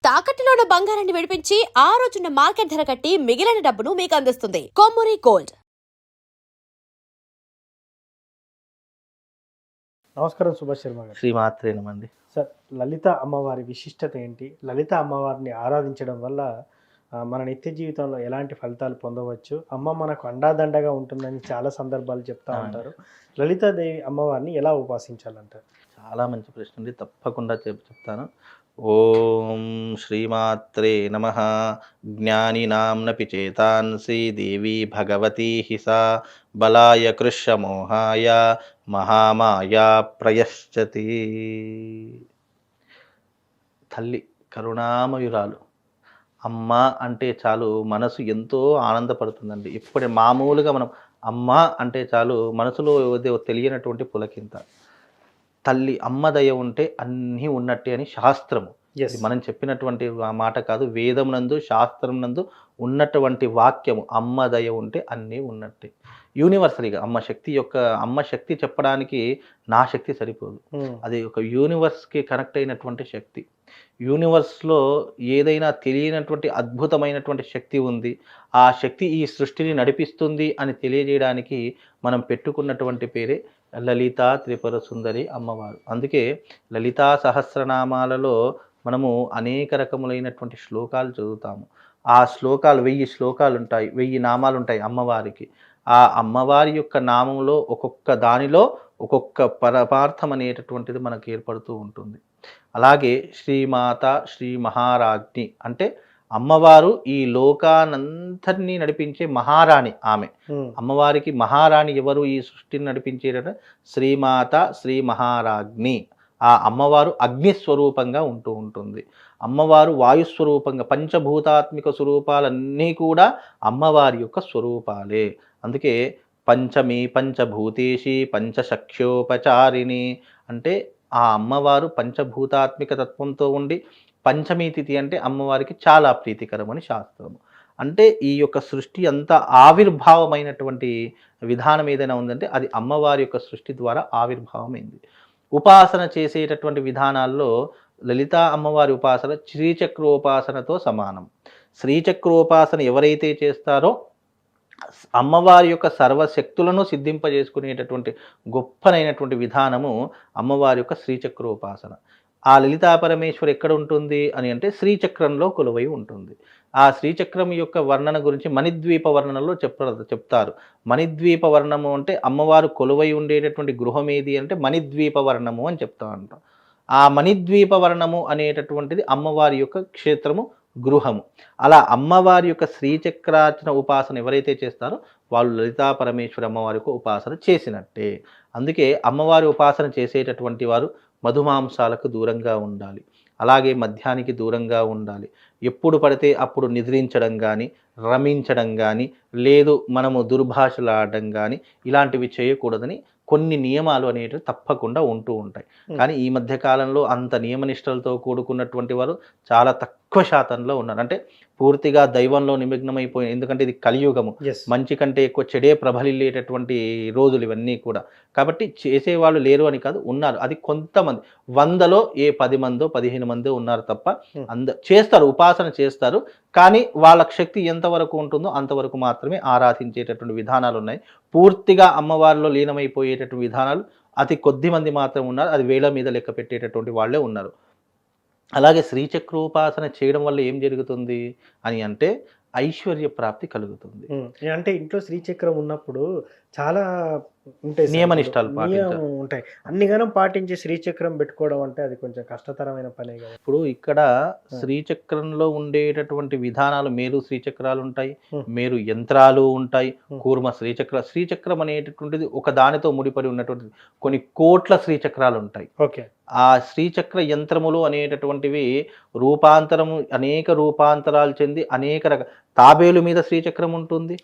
తాకట్టులో ఉన్న బంగారాన్ని విడిపించి ఆ రోజున్న మార్కెట్ ధర కట్టి మిగిలిన డబ్బును మీకు అందిస్తుంది కొమ్మూరి గోల్డ్. నమస్కారం సుభాష్ శర్మ గారు. శ్రీమాత్రే నమండి. సార్, లలిత అమ్మవారి విశిష్టత ఏంటి? లలిత అమ్మవారిని ఆరాధించడం వల్ల మన నిత్య జీవితంలో ఎలాంటి ఫలితాలు పొందవచ్చు? అమ్మ మనకు అండాదండగా ఉంటుందని చాలా సందర్భాలు చెప్తా ఉంటారు. లలితాదేవి అమ్మవారిని ఎలా ఉపాసించాలంటారు? చాలా మంచి ప్రశ్న అండి, తప్పకుండా చెప్తాను. ఓం శ్రీమాత్రే నమః. జ్ఞానినాంనపి చేతాంసి దేవి భగవతి హిసా బలాయ కృష్యమోహాయ మహామాయా ప్రయశ్చతి. తల్లి కరుణామయురాలు. అమ్మ అంటే చాలు మనసు ఎంతో ఆనందపడుతుందండి. ఇప్పుడే మామూలుగా మనం అమ్మ అంటే చాలు మనసులో ఏదో తెలియనటువంటి పులకింత. తల్లి అమ్మ దయ ఉంటే అన్నీ ఉన్నట్టే అని శాస్త్రము. ఇది మనం చెప్పినటువంటి మాట కాదు, వేదం నందు శాస్త్రం నందు ఉన్నటువంటి వాక్యము. అమ్మ దయ ఉంటే అన్నీ ఉన్నట్టే. యూనివర్సరీగా అమ్మ శక్తి చెప్పడానికి నా శక్తి సరిపోదు. అది ఒక యూనివర్స్కి కనెక్ట్ అయినటువంటి శక్తి. యూనివర్స్లో ఏదైనా తెలియనటువంటి అద్భుతమైనటువంటి శక్తి ఉంది. ఆ శక్తి ఈ సృష్టిని నడిపిస్తుంది అని తెలియజేయడానికి మనం పెట్టుకున్నటువంటి పేరే లలితా త్రిపుర సుందరి అమ్మవారు. అందుకే లలితా సహస్రనామాలలో మనము అనేక రకములైనటువంటి శ్లోకాలు చదువుతాము. ఆ శ్లోకాలు 1000 శ్లోకాలు ఉంటాయి, 1000 నామాలు ఉంటాయి అమ్మవారికి. ఆ అమ్మవారి యొక్క నామంలో ఒక్కొక్క దానిలో ఒక్కొక్క పరమార్థం అనేటటువంటిది మనకు ఏర్పడుతూ ఉంటుంది. అలాగే శ్రీమాత శ్రీ మహారాజ్ఞి అంటే అమ్మవారు ఈ లోకానంతరినీ నడిపించే మహారాణి. ఆమె అమ్మవారికి మహారాణి ఎవరు? ఈ సృష్టిని నడిపించేట శ్రీమాత శ్రీ మహారాజ్ఞి. ఆ అమ్మవారు అగ్నిస్వరూపంగా ఉంటూ ఉంటుంది. అమ్మవారు వాయుస్వరూపంగా, పంచభూతాత్మిక స్వరూపాలన్నీ కూడా అమ్మవారి యొక్క స్వరూపాలే. అందుకే పంచమి పంచభూతేషి పంచశక్ష్యోపచారిణి అంటే ఆ అమ్మవారు పంచభూతాత్మిక తత్వంతో ఉండి, పంచమీ తిథి అంటే అమ్మవారికి చాలా ప్రీతికరమని శాస్త్రము. అంటే ఈ యొక్క సృష్టి అంతా ఆవిర్భావమైనటువంటి విధానం ఏదైనా ఉందంటే అది అమ్మవారి యొక్క సృష్టి ద్వారా ఆవిర్భావమైంది. ఉపాసన చేసేటటువంటి విధానాల్లో లలితా అమ్మవారి ఉపాసన శ్రీచక్రోపాసనతో సమానం. శ్రీచక్రోపాసన ఎవరైతే చేస్తారో అమ్మవారి యొక్క సర్వశక్తులను సిద్ధింపజేసుకునేటటువంటి గొప్పనైనటువంటి విధానము అమ్మవారి యొక్క శ్రీచక్రోపాసన. ఆ లలితా పరమేశ్వరి ఎక్కడ ఉంటుంది అని అంటే శ్రీచక్రంలో కొలువై ఉంటుంది. ఆ శ్రీచక్రం యొక్క వర్ణన గురించి మణిద్వీప వర్ణనలో చెప్తారు. మణిద్వీప వర్ణము అంటే అమ్మవారు కొలువై ఉండేటటువంటి గృహం ఏది అంటే మణిద్వీప వర్ణము అని చెప్తా ఉంటాం. ఆ మణిద్వీప వర్ణము అనేటటువంటిది అమ్మవారి యొక్క క్షేత్రము, గృహము. అలా అమ్మవారి యొక్క శ్రీచక్రార్చన ఉపాసన ఎవరైతే చేస్తారో వాళ్ళు లలితా పరమేశ్వరి అమ్మవారి యొక్క ఉపాసన చేసినట్టే. అందుకే అమ్మవారి ఉపాసన చేసేటటువంటి వారు మధుమాంసాలకు దూరంగా ఉండాలి. అలాగే మద్యానికి దూరంగా ఉండాలి. ఎప్పుడు పడితే అప్పుడు నిద్రించడం కానీ, రమించడం కానీ, లేదు మనము దుర్భాషలాడడం కానీ ఇలాంటివి చేయకూడదని కొన్ని నియమాలు అనేటివి తప్పకుండా ఉంటూ ఉంటాయి. కానీ ఈ మధ్య కాలంలో అంత నియమనిష్టలతో కూడుకున్నటువంటి వారు చాలా తక్కువ శాతంలో ఉన్నారు. అంటే పూర్తిగా దైవంలో నిమగ్నమైపోయి, ఎందుకంటే ఇది కలియుగము, మంచి కంటే ఎక్కువ చెడే ప్రబలిల్లేటటువంటి రోజులు ఇవన్నీ కూడా. కాబట్టి చేసేవాళ్ళు లేరు అని కాదు, ఉన్నారు. అది కొంతమంది, 100లో ఏ 10 మందో 15 మందో ఉన్నారు తప్ప చేస్తారు, ఉపాసన చేస్తారు. కానీ వాళ్ళ శక్తి ఎంతవరకు ఉంటుందో అంతవరకు మాత్రమే ఆరాధించేటటువంటి విధానాలు ఉన్నాయి. పూర్తిగా అమ్మవారిలో లీనమైపోయేటటువంటి విధానాలు అతి కొద్ది మంది మాత్రం ఉన్నారు. అది వేల మీద లెక్క పెట్టేటటువంటి వాళ్ళే ఉన్నారు. అలాగే శ్రీచక్రోపాసన చేయడం వల్ల ఏం జరుగుతుంది అని అంటే ఐశ్వర్య ప్రాప్తి కలుగుతుంది. అంటే ఇంట్లో శ్రీచక్రం ఉన్నప్పుడు చాలా ఉంటాయి, నియమనిష్టాలు ఉంటాయి. అన్నిగానం పాటించి శ్రీచక్రం పెట్టుకోవడం అంటే అది కొంచెం కష్టతరమైన పనే కదా. ఇప్పుడు ఇక్కడ శ్రీచక్రంలో ఉండేటటువంటి విధానాలు, మేరు శ్రీచక్రాలు ఉంటాయి, మేరు యంత్రాలు ఉంటాయి, కూర్మ శ్రీచక్రం అనేటటువంటిది ఒక దానితో ముడిపడి ఉన్నటువంటిది. కొన్ని కోట్ల శ్రీచక్రాలు ఉంటాయి. ఓకే. ఆ శ్రీచక్ర యంత్రములు అనేటటువంటివి రూపాంతరము, అనేక రూపాంతరాలు చెంది అనేక తాబేలు మీద శ్రీచక్రం ఉంటుంది,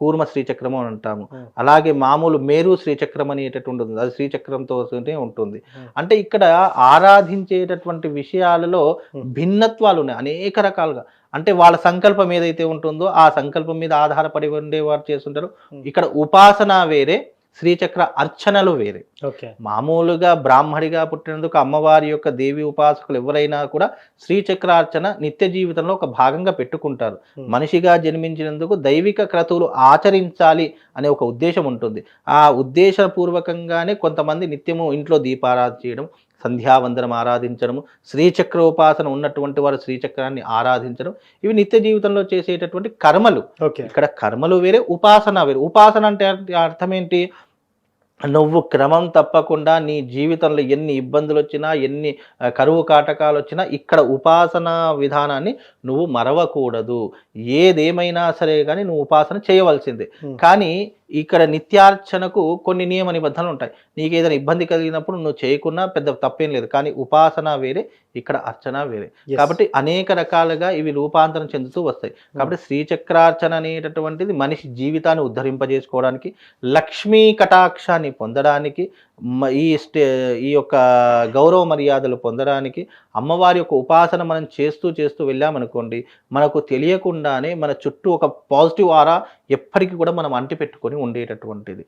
కూర్మ శ్రీచక్రము అని అంటాము. అలాగే మామూలు మేరు శ్రీచక్రం అనేటటువంటి ఉంటుంది, అది శ్రీచక్రంతో ఉంటుంది. అంటే ఇక్కడ ఆరాధించేటటువంటి విషయాలలో భిన్నత్వాలు ఉన్నాయి అనేక రకాలుగా. అంటే వాళ్ళ సంకల్పం ఏదైతే ఉంటుందో ఆ సంకల్పం మీద ఆధారపడి ఉండేవారు చేస్తుంటారు. ఇక్కడ ఉపాసన వేరే, శ్రీచక్ర అర్చనలు వేరే. ఓకే. మామూలుగా బ్రాహ్మడిగా పుట్టినందుకు అమ్మవారి యొక్క దేవి ఉపాసకులు ఎవరైనా కూడా శ్రీచక్రార్చన నిత్య జీవితంలో ఒక భాగంగా పెట్టుకుంటారు. మనిషిగా జన్మించినందుకు దైవిక క్రతువులు ఆచరించాలి అనే ఒక ఉద్దేశం ఉంటుంది. ఆ ఉద్దేశపూర్వకంగానే కొంతమంది నిత్యము ఇంట్లో దీపారాధన చేయడం, సంధ్యావందనం ఆరాధించడము, శ్రీచక్ర ఉపాసన ఉన్నటువంటి వారు శ్రీచక్రాన్ని ఆరాధించడం, ఇవి నిత్య జీవితంలో చేసేటటువంటి కర్మలు. ఓకే. ఇక్కడ కర్మలు వేరే, ఉపాసన వేరే. ఉపాసన అంటే అర్థం ఏంటి? నువ్వు క్రమం తప్పకుండా నీ జీవితంలో ఎన్ని ఇబ్బందులు వచ్చినా, ఎన్ని కరువు కాటకాలు వచ్చినా ఇక్కడ ఉపాసనా విధానాన్ని నువ్వు మరవకూడదు. ఏదేమైనా సరే కానీ నువ్వు ఉపాసన చేయవలసిందే. కానీ ఇక్కడ నిత్యార్చనకు కొన్ని నియమ నిబంధనలు ఉంటాయి. నీకు ఏదైనా ఇబ్బంది కలిగినప్పుడు నువ్వు చేయకున్నా పెద్ద తప్పేం లేదు. కానీ ఉపాసన వేరే, ఇక్కడ అర్చన వేరే. కాబట్టి అనేక రకాలుగా ఇవి రూపాంతరం చెందుతూ వస్తాయి. కాబట్టి శ్రీచక్రార్చన అనేటటువంటిది మనిషి జీవితాన్ని ఉద్ధరింపజేసుకోవడానికి, లక్ష్మీ కటాక్షాన్ని పొందడానికి, ఈ యొక్క గౌరవ మర్యాదలు పొందడానికి, అమ్మవారి యొక్క ఉపాసన మనం చేస్తూ చేస్తూ వెళ్ళామనుకోండి, మనకు తెలియకుండానే మన చుట్టూ ఒక పాజిటివ్ ఆరా ఎప్పటికీ కూడా మనం అంటిపెట్టుకొని ఉండేటటువంటిది.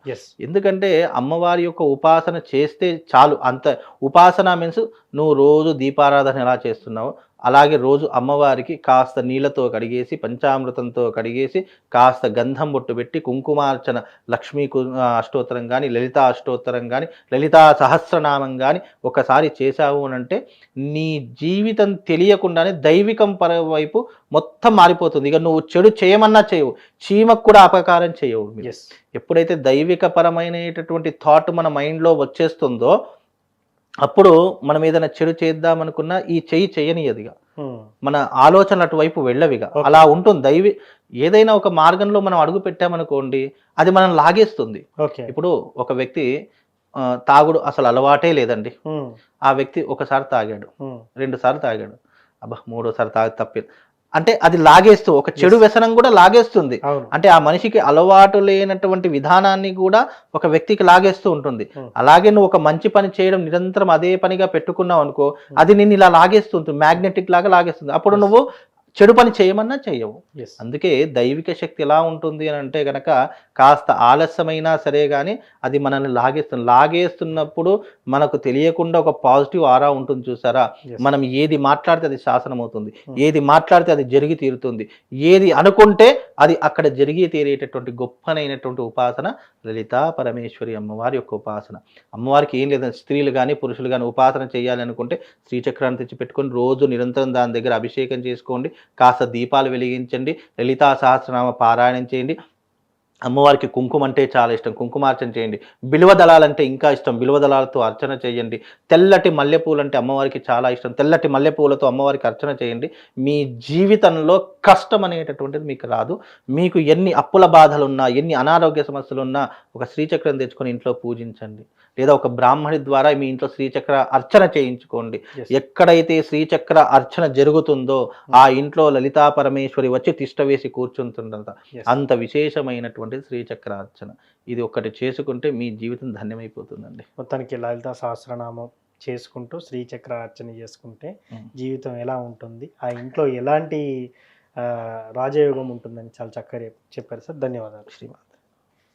ఎందుకంటే అమ్మవారి యొక్క ఉపాసన చేస్తే చాలు. అంత ఉపాసన మీన్స్ నువ్వు రోజు దీపారాధన ఎలా చేస్తున్నావో అలాగే రోజు అమ్మవారికి కాస్త నీళ్ళతో కడిగేసి, పంచామృతంతో కడిగేసి, కాస్త గంధం బొట్టు పెట్టి, కుంకుమార్చన, లక్ష్మీ అష్టోత్తరం కానీ, లలితా అష్టోత్తరం కానీ, లలితా సహస్రనామం కానీ ఒకసారి చేశావు అనంటే నీ జీవితం తెలియకుండానే దైవికం వైపు మొత్తం మారిపోతుంది. ఇక నువ్వు చెడు చేయమన్నా చేయవు, చీమకు కూడా అపకారం చేయవు. ఎప్పుడైతే దైవిక పరమైనటువంటి థాట్ మన మైండ్లో వచ్చేస్తుందో అప్పుడు మనం ఏదైనా చెడు చేద్దామనుకున్నా ఈ చేయనియదిగా, మన ఆలోచనలు అటువైపు వెళ్ళవిగా. అలా ఉంటుంది. ఏదైనా ఒక మార్గంలో మనం అడుగు పెట్టామనుకోండి, అది మనం లాగేస్తుంది. ఇప్పుడు ఒక వ్యక్తి తాగుడు అసలు అలవాటే లేదండి. ఆ వ్యక్తి ఒకసారి తాగాడు, 2 సార్లు తాగాడు, అబ్బా 3వసారి తాగి తప్పేది అంటే అది లాగేస్తూ, ఒక చెడు వ్యసనం కూడా లాగేస్తుంది. అంటే ఆ మనిషికి అలవాటు లేనటువంటి విధానాన్ని కూడా ఒక వ్యక్తికి లాగేస్తూ ఉంటుంది. అలాగే నువ్వు ఒక మంచి పని చేయడం నిరంతరం అదే పనిగా పెట్టుకున్నావు అనుకో, అది నిన్ను ఇలా లాగేస్తుంది, మ్యాగ్నెటిక్ లాగా లాగేస్తుంది. అప్పుడు నువ్వు చెడు పని చేయమన్నా చెయ్యవు. అందుకే దైవిక శక్తి ఎలా ఉంటుంది అని అంటే గనక కాస్త ఆలస్యమైనా సరే కానీ అది మనల్ని లాగేస్తున్నప్పుడు మనకు తెలియకుండా ఒక పాజిటివ్ ఆరా ఉంటుంది చూసారా. మనం ఏది మాట్లాడితే అది శాసనం అవుతుంది, ఏది మాట్లాడితే అది జరిగి తీరుతుంది, ఏది అనుకుంటే అది అక్కడ జరిగి తీరేటటువంటి గొప్పనైనటువంటి ఉపాసన లలితా పరమేశ్వరి అమ్మవారి యొక్క ఉపాసన. అమ్మవారికి ఏం లేదంటే స్త్రీలు కానీ పురుషులు కానీ ఉపాసన చేయాలి అనుకుంటే శ్రీచక్రాన్ని తెచ్చి పెట్టుకొని రోజు నిరంతరం దాని దగ్గర అభిషేకం చేసుకోండి, కాస్త దీపాలు వెలిగించండి, లలితా సహస్రనామ పారాయణం చేయండి. అమ్మవారికి కుంకుమ అంటే చాలా ఇష్టం, కుంకుమార్చన చేయండి. బిల్వ దళాలంటే ఇంకా ఇష్టం, బిల్వ దళాలతో అర్చన చేయండి. తెల్లటి మల్లెపూలు అంటే అమ్మవారికి చాలా ఇష్టం, తెల్లటి మల్లెపూలతో అమ్మవారికి అర్చన చేయండి. మీ జీవితంలో కష్టం అనేటటువంటిది మీకు రాదు. మీకు ఎన్ని అప్పుల బాధలున్నా, ఎన్ని అనారోగ్య సమస్యలున్నా ఒక శ్రీచక్రం తెచ్చుకొని ఇంట్లో పూజించండి, లేదా ఒక బ్రాహ్మణి ద్వారా మీ ఇంట్లో శ్రీచక్ర అర్చన చేయించుకోండి. ఎక్కడైతే శ్రీచక్ర అర్చన జరుగుతుందో ఆ ఇంట్లో లలితా పరమేశ్వరి వచ్చి తిష్ట వేసి కూర్చుంటుందంట. అంత విశేషమైనటువంటి శ్రీచక్ర అర్చన ఇది ఒక్కటి చేసుకుంటే మీ జీవితం ధన్యమైపోతుందండి. మొత్తానికి లలితా సహస్రనామం చేసుకుంటూ శ్రీచక్ర అర్చన చేసుకుంటే జీవితం ఎలా ఉంటుంది, ఆ ఇంట్లో ఎలాంటి రాజయోగం ఉంటుందని చాలా చక్కగా చెప్పారు సార్. ధన్యవాదాలు. శ్రీమాన్.